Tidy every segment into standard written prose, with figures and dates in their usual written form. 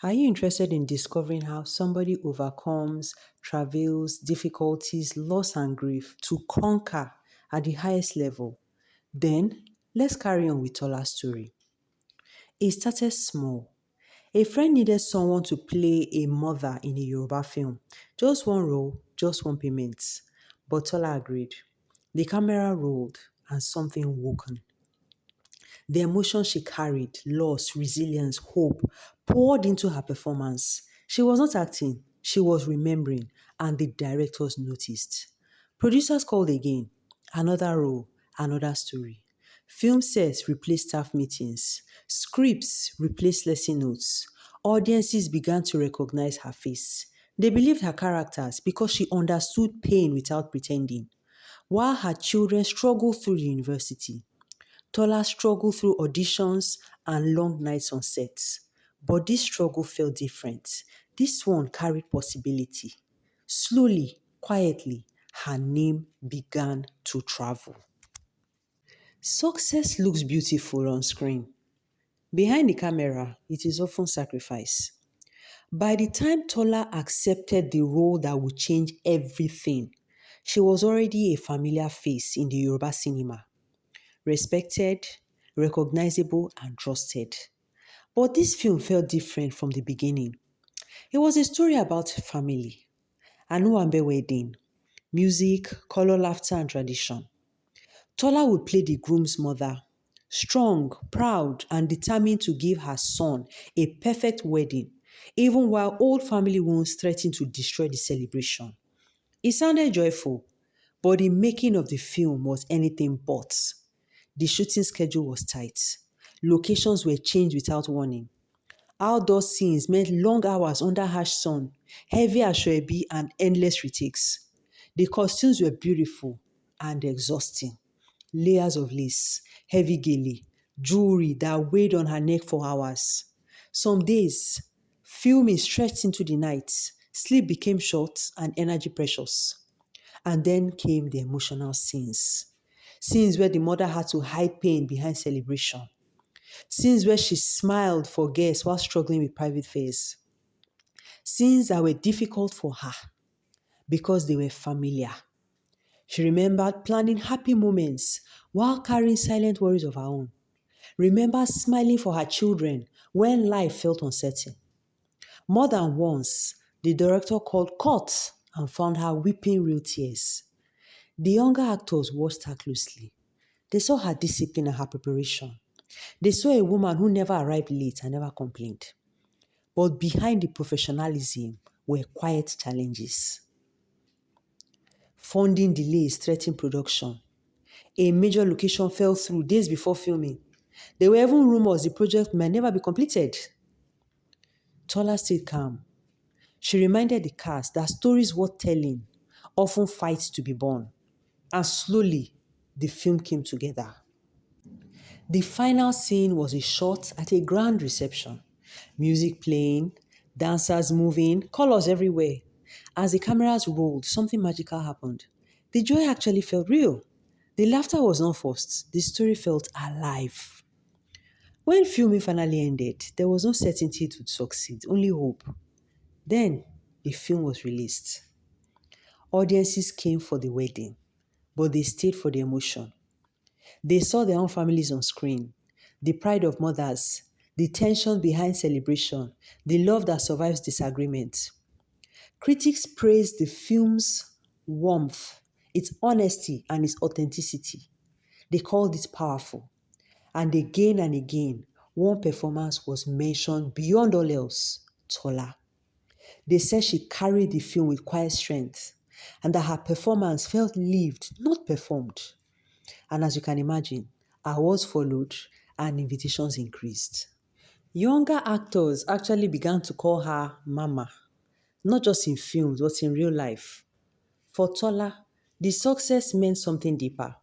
Are you interested in discovering how somebody overcomes, travails, difficulties, loss, and grief to conquer at the highest level? Then, let's carry on with Tola's story. It started small. A friend needed someone to play a mother in a Yoruba film. Just one role, just one payment. But Tola agreed. The camera rolled and something woken. The emotion she carried, loss, resilience, hope, poured into her performance. She was not acting, she was remembering, and the directors noticed. Producers called again. Another role, another story. Film sets replaced staff meetings. Scripts replaced lesson notes. Audiences began to recognize her face. They believed her characters because she understood pain without pretending. While her children struggled through the university, Tola struggled through auditions and long nights on sets. But this struggle felt different. This one carried possibility. Slowly, quietly, her name began to travel. Success looks beautiful on screen. Behind the camera, it is often sacrifice. By the time Tola accepted the role that would change everything, she was already a familiar face in the Yoruba cinema. Respected, recognizable, and trusted. But this film felt different from the beginning. It was a story about family, an Owambe wedding, music, color, laughter, and tradition. Tola would play the groom's mother, strong, proud, and determined to give her son a perfect wedding, even while old family wounds threatened to destroy the celebration. It sounded joyful, but the making of the film was anything but. The shooting schedule was tight. Locations were changed without warning. Outdoor scenes meant long hours under harsh sun, heavy ashwebi, and endless retakes. The costumes were beautiful and exhausting. Layers of lace, heavy gele, jewelry that weighed on her neck for hours. Some days, filming stretched into the night, sleep became short and energy precious. And then came the emotional scenes. Scenes where the mother had to hide pain behind celebration. Scenes where she smiled for guests while struggling with private fears. Scenes that were difficult for her because they were familiar. She remembered planning happy moments while carrying silent worries of her own. Remembered smiling for her children when life felt uncertain. More than once, the director called cut and found her weeping real tears. The younger actors watched her closely. They saw her discipline and her preparation. They saw a woman who never arrived late and never complained. But behind the professionalism were quiet challenges. Funding delays threatened production. A major location fell through days before filming. There were even rumors the project might never be completed. Tola stayed calm. She reminded the cast that stories worth telling often fight to be born. And slowly, the film came together. The final scene was a shot at a grand reception. Music playing, dancers moving, colors everywhere. As the cameras rolled, something magical happened. The joy actually felt real. The laughter was not forced. The story felt alive. When filming finally ended, there was no certainty it would succeed, only hope. Then, the film was released. Audiences came for the wedding, but they stayed for the emotion. They saw their own families on screen, the pride of mothers, the tension behind celebration, the love that survives disagreement. Critics praised the film's warmth, its honesty, and its authenticity. They called it powerful. And again, one performance was mentioned beyond all else, Tola. They said she carried the film with quiet strength and that her performance felt lived, not performed. And as you can imagine, awards followed and invitations increased. Younger actors actually began to call her Mama, not just in films, but in real life. For Tola, the success meant something deeper.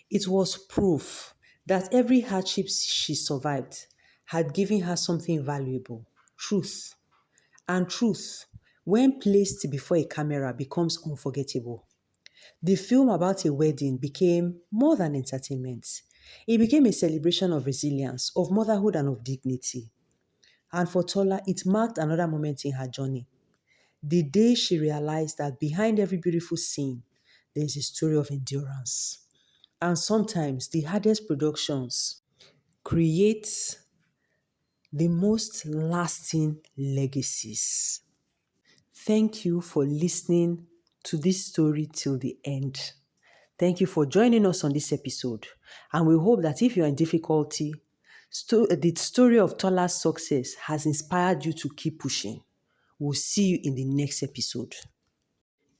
It was proof that every hardship she survived had given her something valuable, truth. And truth, when placed before a camera, becomes unforgettable. The film about a wedding became more than entertainment. It became a celebration of resilience, of motherhood, and of dignity. And for Tola, it marked another moment in her journey. The day she realized that behind every beautiful scene, there's a story of endurance. And sometimes the hardest productions create the most lasting legacies. Thank you for listening to this story till the end. Thank you for joining us on this episode. And we hope that if you're in difficulty, the story of Tola's success has inspired you to keep pushing. We'll see you in the next episode.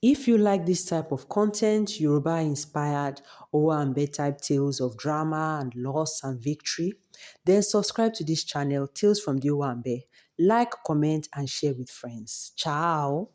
If you like this type of content, Yoruba inspired Owambe type tales of drama and loss and victory, then subscribe to this channel, Tales from the Owambe. Like, comment, and share with friends. Ciao.